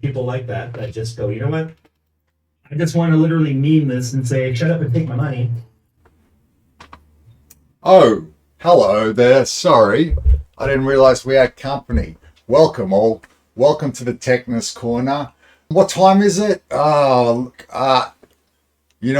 people like that just go, you know what? I just want to literally meme this and say, shut up and take my money. Oh, hello there. Sorry, I didn't realize we had company. Welcome all. Welcome to the Techness Corner. What time is it? You know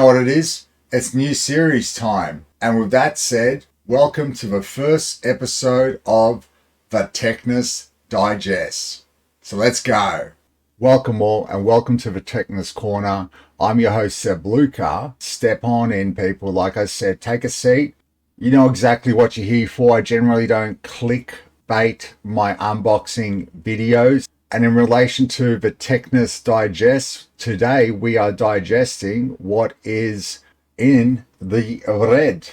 what it is? It's new series time. And with that said, welcome to the first episode of the Techness Digest. So let's go. Welcome all and welcome to the Techness Corner. I'm your host, Seb Luka. Step on in, people. Like I said, take a seat. You know exactly what you're here for. I generally don't clickbait my unboxing videos. And in relation to the Techness Digest, today we are digesting what is in the red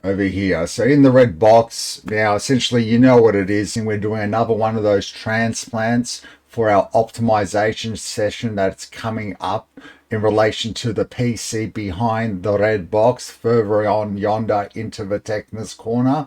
over here. So in the red box, now essentially you know what it is, and we're doing another one of those transplants for our optimization session that's coming up in relation to the PC behind the red box further on yonder into the Techness Corner.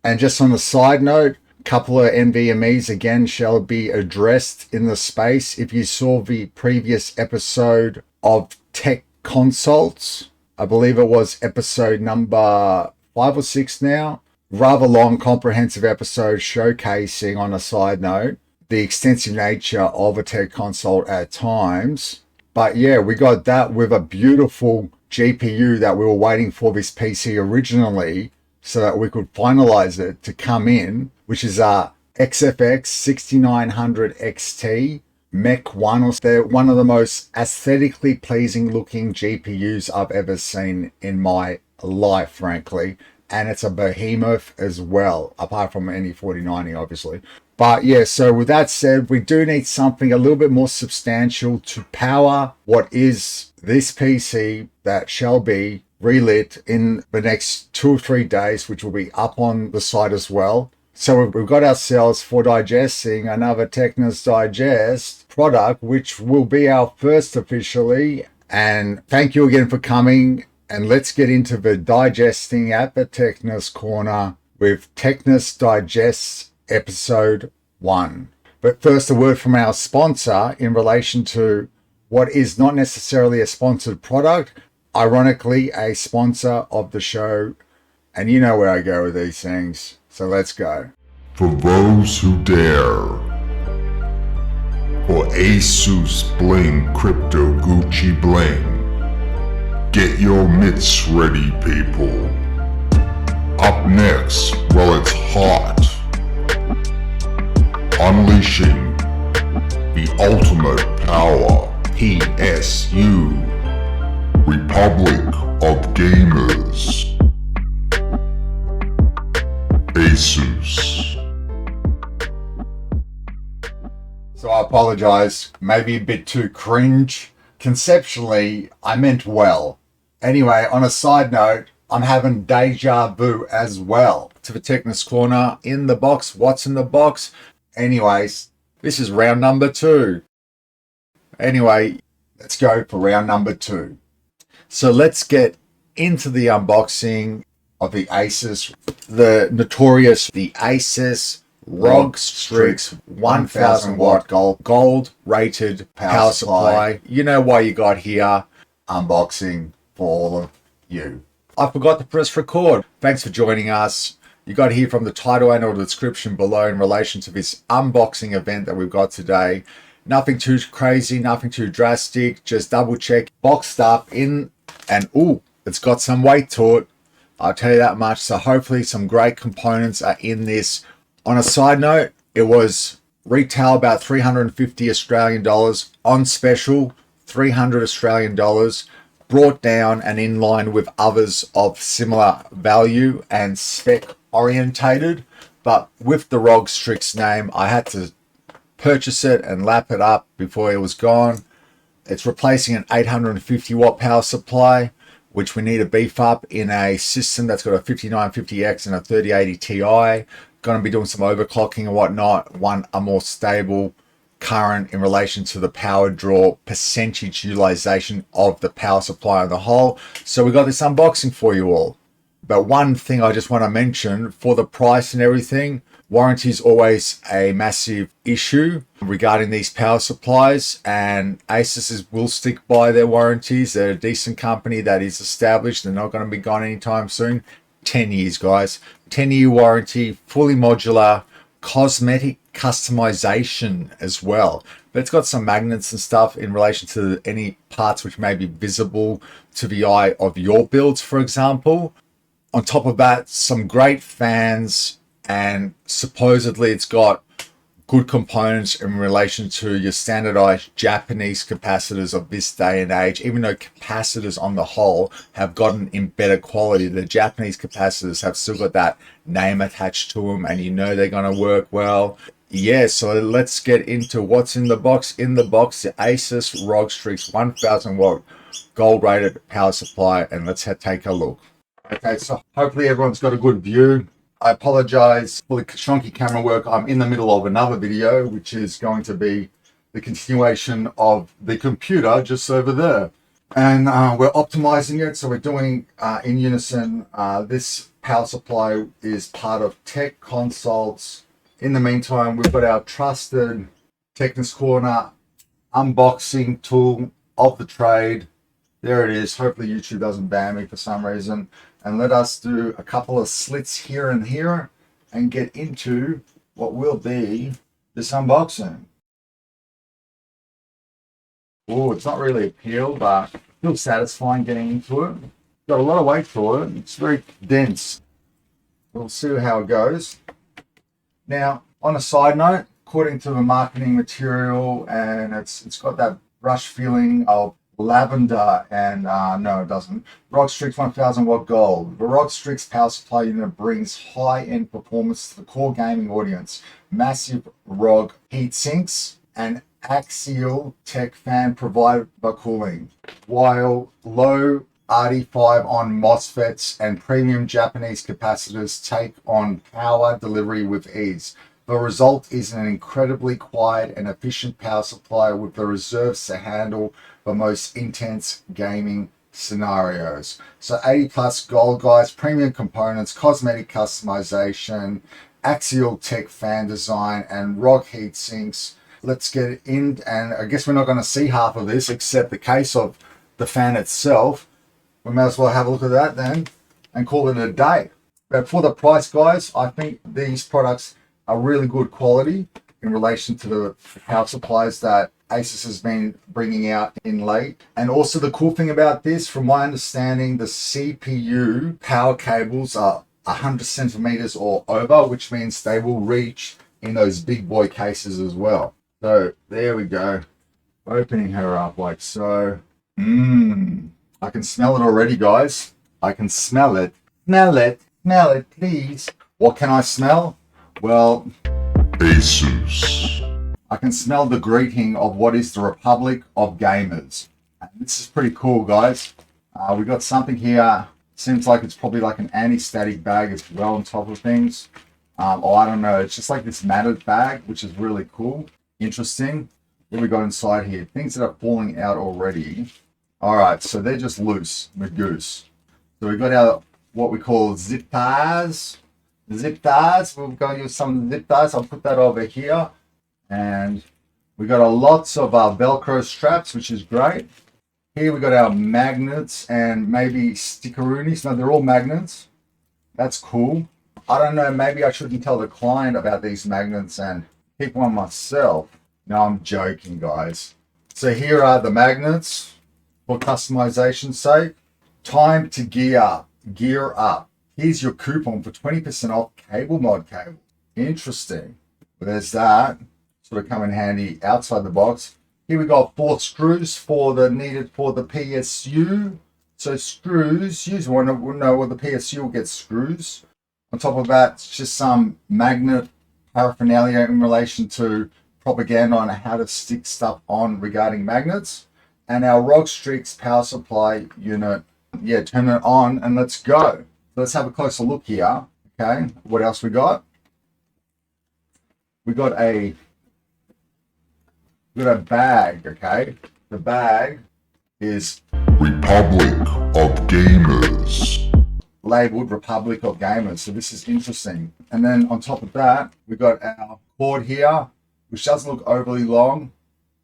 And just on a side note, a couple of NVMEs again shall be addressed in the space. If you saw the previous episode of Tech Consults, I believe it was episode number 5 or 6 now, rather long comprehensive episode showcasing, on a side note, the extensive nature of a tech consult at times. But yeah, we got that with a beautiful GPU that we were waiting for this PC originally so that we could finalize it to come in, which is a XFX 6900 XT Mech 1. They're one of the most aesthetically pleasing looking GPUs I've ever seen in my life, frankly. And it's a behemoth as well, apart from any 4090, obviously. But yeah, so with that said, we do need something a little bit more substantial to power what is this PC that shall be relit in the next 2 or 3 days, which will be up on the site as well. So we've got ourselves for digesting another Techness Digest product, which will be our first officially. And thank you again for coming. And let's get into the digesting at the Techness Corner with Techness Digest episode 1. But first, a word from our sponsor in relation to what is not necessarily a sponsored product, ironically a sponsor of the show. And you know where I go with these things. So let's go. For those who dare. For ASUS Bling Crypto Gucci Bling. Get your mitts ready, people. Up next, well, it's hot. Unleashing the ultimate power, PSU, Republic of Gamers, ASUS. So I apologize, maybe a bit too cringe. Conceptually, I meant well. Anyway, on a side note, I'm having deja vu as well. To the Techness Corner, in the box, what's in the box? Anyways, this is round number 2. Anyway, let's go for round number 2. So let's get into the unboxing of the ASUS, the notorious, the ASUS ROG-STRIX 1000 watt gold rated power supply. You know why you got here. Unboxing for all of you. I forgot to press record. Thanks for joining us. You got to hear from the title and or the description below in relation to this unboxing event that we've got today. Nothing too crazy, nothing too drastic. Just double check, boxed up in, and ooh, it's got some weight to it. I'll tell you that much. So hopefully some great components are in this. On a side note, it was retail about 350 Australian dollars, on special 300 Australian dollars. Brought down and in line with others of similar value and spec orientated, but with the ROG-STRIX name, I had to purchase it and lap it up before it was gone. It's replacing an 850 watt power supply, which we need to beef up in a system that's got a 5950X and a 3080 Ti. Going to be doing some overclocking and whatnot, want a more stable current in relation to the power draw percentage utilization of the power supply on the whole. So we got this unboxing for you all. But one thing I just want to mention, for the price and everything, Warranty is always a massive issue regarding these power supplies, and ASUS will stick by their warranties. They're a decent company that is established. They're not going to be gone anytime soon. 10 years, guys. 10-year warranty, fully modular, cosmetic customization as well. But it's got some magnets and stuff in relation to any parts which may be visible to the eye of your builds, for example. On top of that, some great fans, and supposedly it's got good components in relation to your standardized Japanese capacitors of this day and age. Even though capacitors on the whole have gotten in better quality, the Japanese capacitors have still got that name attached to them, and you know they're going to work well. Yeah, so let's get into what's in the box. In the box, the ASUS ROG StriX 1000 watt gold rated power supply, and let's take a look. Okay, so hopefully everyone's got a good view. I apologize for the chunky camera work. I'm in the middle of another video, which is going to be the continuation of the computer just over there. And we're optimizing it, so we're doing in unison. This power supply is part of Tech Consults. In the meantime, we've got our trusted Techness Corner unboxing tool of the trade. There it is. Hopefully YouTube doesn't ban me for some reason. And let us do a couple of slits here and here and get into what will be this unboxing. Oh, it's not really a peel, but it feels satisfying getting into it. Got a lot of weight to it. It's very dense. We'll see how it goes. Now, on a side note, according to the marketing material, and it's got that brush feeling of lavender, and no, it doesn't. ROG StriX 1000 watt gold. The ROG StriX power supply unit brings high-end performance to the core gaming audience. Massive ROG heat sinks and axial tech fan provided by cooling, while low RD5 on MOSFETs and premium Japanese capacitors take on power delivery with ease. The result is an incredibly quiet and efficient power supply with the reserves to handle the most intense gaming scenarios. So 80 plus gold, guys, premium components, cosmetic customization, axial tech fan design, and ROG heat sinks. Let's get in, and I guess we're not going to see half of this except the case of the fan itself. We may as well have a look at that then and call it a day. But for the price, guys, I think these products are really good quality in relation to the power supplies that ASUS has been bringing out in late. And also the cool thing about this, from my understanding, the CPU power cables are 100 centimeters or over, which means they will reach in those big boy cases as well. So there we go. Opening her up like so. I can smell it already, guys. I can smell it. Smell it. Smell it, please. What can I smell? Well, ASUS. I can smell the greeting of what is the Republic of Gamers. And this is pretty cool, guys. We got something here. Seems like it's probably like an anti-static bag as well on top of things. Or I don't know. It's just like this matted bag, which is really cool. Interesting. What we got inside here? Things that are falling out already. All right, so they're just loose, goose. So we've got our what we call zip ties. Zip ties. We're going to use some zip ties. I'll put that over here. And we got lots of Velcro straps, which is great. Here we got our magnets and maybe stickeroonies. No, they're all magnets. That's cool. I don't know, maybe I shouldn't tell the client about these magnets and keep one myself. No, I'm joking, guys. So here are the magnets for customization's sake. Time to gear up. Here's your coupon for 20% off cable mod cable. Interesting. Well, there's that. Sort of come in handy outside the box. Here we got 4 screws for the needed for the PSU. So screws, you want to know what the PSU will get screws. On top of that, it's just some magnet paraphernalia in relation to propaganda on how to stick stuff on regarding magnets. And our ROG StriX power supply unit. Yeah, turn it on and let's go. Let's have a closer look here. Okay, what else we got? We got a bag, okay? The bag is Republic of Gamers. labeled Republic of Gamers. So this is interesting. And then on top of that, we've got our cord here, which doesn't look overly long,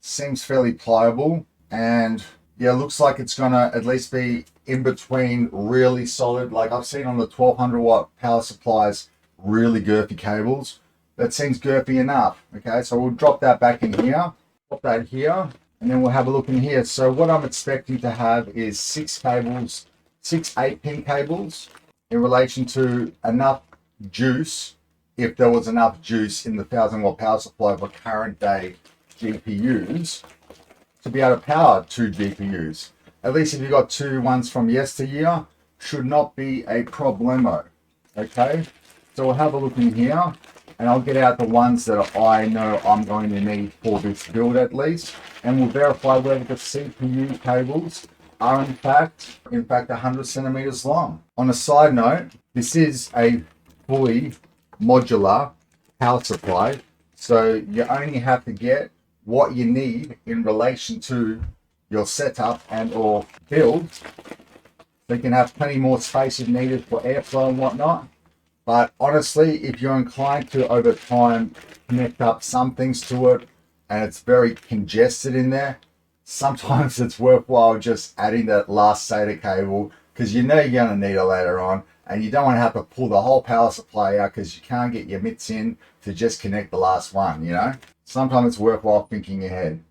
seems fairly pliable, and yeah, looks like it's gonna at least be in between really solid. Like I've seen on the 1200 watt power supplies, really girthy cables. That seems girthy enough. Okay, so we'll drop that back in here, pop that here, and then we'll have a look in here. So what I'm expecting to have is 6 cables, 6 8-pin cables in relation to enough juice, if there was enough juice in the 1000 watt power supply for current day GPUs to be able to power 2 GPUs. At least if you got 2 ones from yesteryear, should not be a problemo. Okay, so we'll have a look in here, and I'll get out the ones that I know I'm going to need for this build at least, and we'll verify whether the CPU cables are in fact 100 centimeters long. On a side note, this is a fully modular power supply, so you only have to get what you need in relation to your setup and or build. So you can have plenty more space if needed for airflow and whatnot. But honestly, if you're inclined to over time connect up some things to it and it's very congested in there, sometimes it's worthwhile just adding that last SATA cable, because you know you're going to need it later on, and you don't want to have to pull the whole power supply out because you can't get your mitts in to just connect the last one, you know? Sometimes it's worthwhile thinking ahead.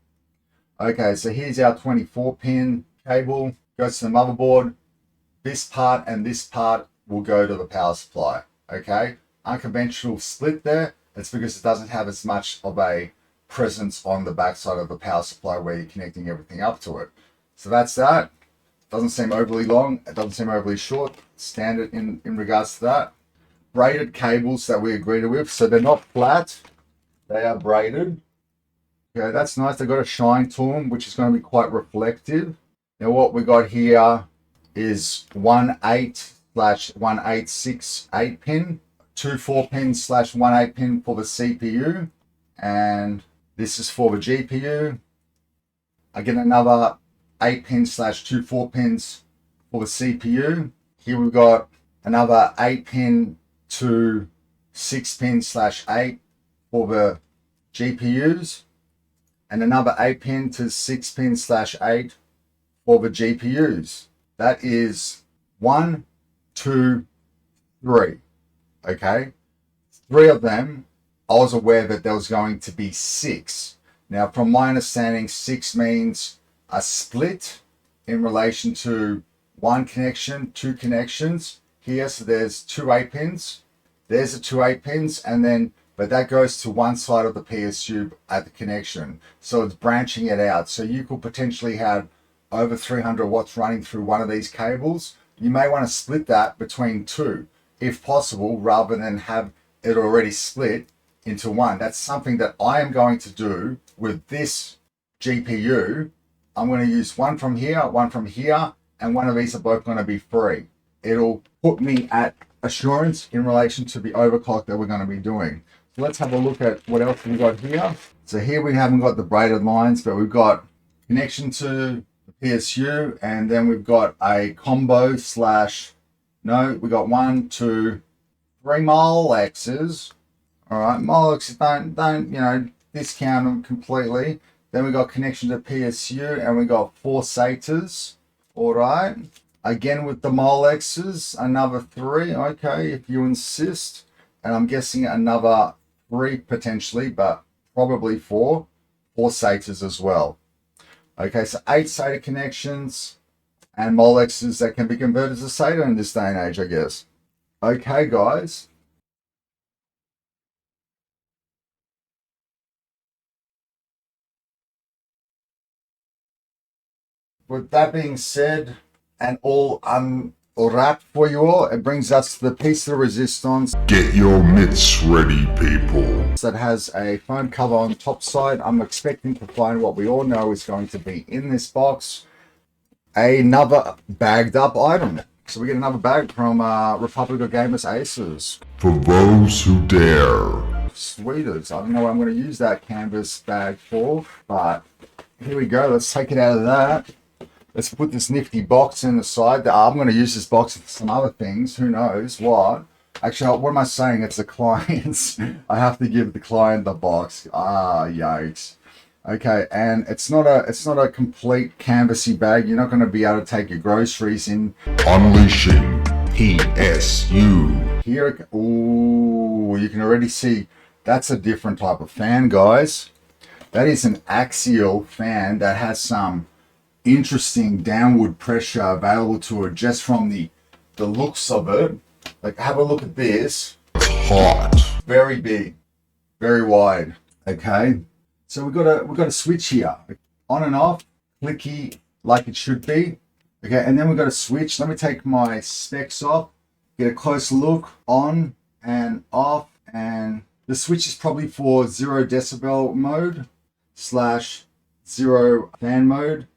Okay, so here's our 24-pin cable, goes to the motherboard. This part and this part will go to the power supply, okay? Unconventional split there. It's because it doesn't have as much of a presence on the backside of the power supply where you're connecting everything up to it. So that's that. Doesn't seem overly long. It doesn't seem overly short. Standard in regards to that. Braided cables that we agreed with. So they're not flat. They are braided. Okay, that's nice. They've got a shine to them, which is going to be quite reflective. Now what we got here is 1/8/1/8/6 8-pin, 2 4-pin/1 8-pin for the CPU, and this is for the GPU. Again, another 8-pin/2 4-pins for the CPU. Here we've got another 8-pin to 6-pin/8 for the GPUs, and another 8-pin to 6-pin/8 for the GPUs. That is 1, 2, 3. Okay, 3 of them. I was aware that there was going to be 6. Now, from my understanding, 6 means a split in relation to 1 connection, 2 connections here. So there's 2 8-pins. There's the 2 8-pins, and then but that goes to one side of the PSU at the connection. So it's branching it out. So you could potentially have over 300 watts running through one of these cables. You may want to split that between 2, if possible, rather than have it already split into 1. That's something that I am going to do with this GPU. I'm going to use one from here, and one of these are both going to be free. It'll put me at assurance in relation to the overclock that we're going to be doing. So let's have a look at what else we got here. So here we haven't got the braided lines, but we've got connection to the PSU, and then we've got a combo slash, no, we got 1, 2, 3 Molexes. All right, Molexes, don't, you know, discount them completely. Then we got connection to PSU, and we got 4 SATAs. All right. Again with the Molexes, another 3. Okay, if you insist. And I'm guessing another 3 potentially, but probably 4 SATAs as well. Okay, so 8 SATA connections and Molexes that can be converted to SATA in this day and age, I guess. Okay, guys. With that being said, and all unwrapped for you all, it brings us to the piece de resistance. Get your mitts ready, people. That has a foam cover on the top side. I'm expecting to find what we all know is going to be in this box. Another bagged up item. So we get another bag from Republic of Gamers ASUS. For those who dare. Sweeters. I don't know what I'm going to use that canvas bag for, but here we go. Let's take it out of that. Let's put this nifty box in the side. I'm going to use this box for some other things. Who knows what? Actually, what am I saying? It's the client's. I have to give the client the box. Ah, yikes. Okay, and it's not a complete canvassy bag. You're not going to be able to take your groceries in. Unleashing PSU. Here, ooh, you can already see that's a different type of fan, guys. That is an axial fan that has some interesting downward pressure available to it just from the looks of it. Like, have a look at this. Hot. Very big, very wide. Okay, so we've got a switch here, on and off, clicky like it should be. Okay, and then we've got a switch. Let me take my specs off, get a close look, on and off, and the switch is probably for 0 decibel mode / 0 fan mode.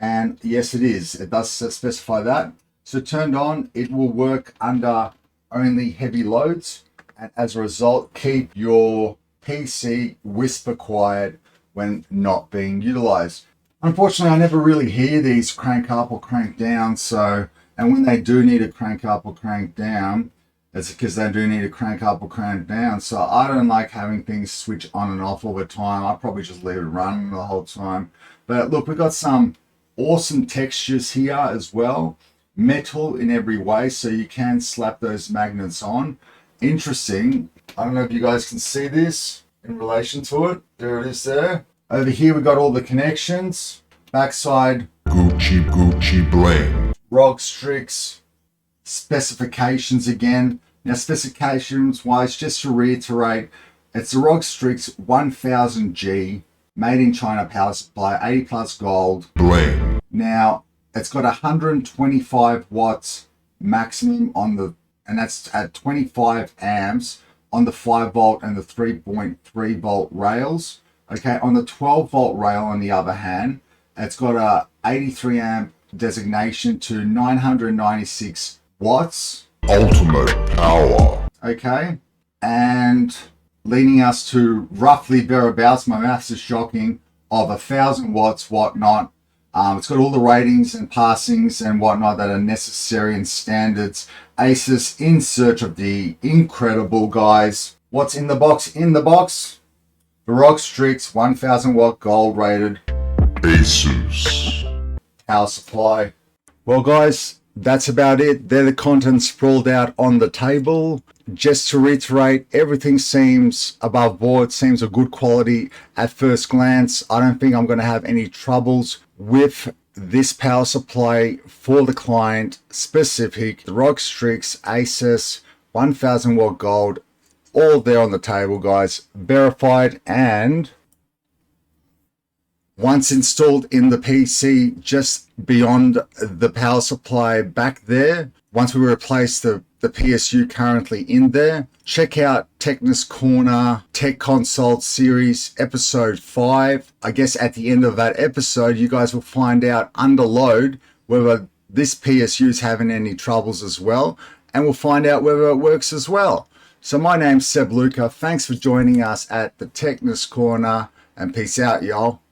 And yes, it is. It does specify that. So turned on, it will work under only heavy loads. And as a result, keep your PC whisper quiet when not being utilized. Unfortunately, I never really hear these crank up or crank down. So, and when they do need to crank up or crank down, it's because they do need to crank up or crank down. So I don't like having things switch on and off all the time. I probably just leave it running the whole time. But look, we've got some awesome textures here as well. Metal in every way, so you can slap those magnets on. Interesting. I don't know if you guys can see this in relation to it. There it is there. Over here, we got all the connections. Backside, Gucci bling. ROG StriX specifications again. Now, specifications wise, just to reiterate, it's the ROG-STRIX-1000G, made in China power supply, 80 plus gold. Bling. Now, it's got 125 watts maximum on the, and that's at 25 amps on the 5 volt and the 3.3 volt rails. Okay, on the 12 volt rail, on the other hand, it's got a 83 amp designation to 996 watts. Ultimate power. Okay, and leading us to roughly thereabouts, my maths is shocking, of 1,000 watts, whatnot. It's got all the ratings and passings and whatnot that are necessary and standards. ASUS in search of the incredible, guys. What's in the box? In the box, the ROG StriX 1000 watt gold rated ASUS. power supply. Well, guys, that's about it. They're the contents sprawled out on the table. Just to reiterate, everything seems above board, seems of good quality at first glance. I don't think I'm going to have any troubles with this power supply for the client specific. The ROG StriX ASUS 1000 watt gold, all there on the table, guys, verified. And once installed in the PC, just beyond the power supply back there, once we replace the PSU currently in there, check out Techness Corner Tech Consult Series episode 5. I guess at the end of that episode, you guys will find out under load whether this PSU is having any troubles as well, and we'll find out whether it works as well. So my name's Seb Luka. Thanks for joining us at the Techness Corner, and peace out, y'all.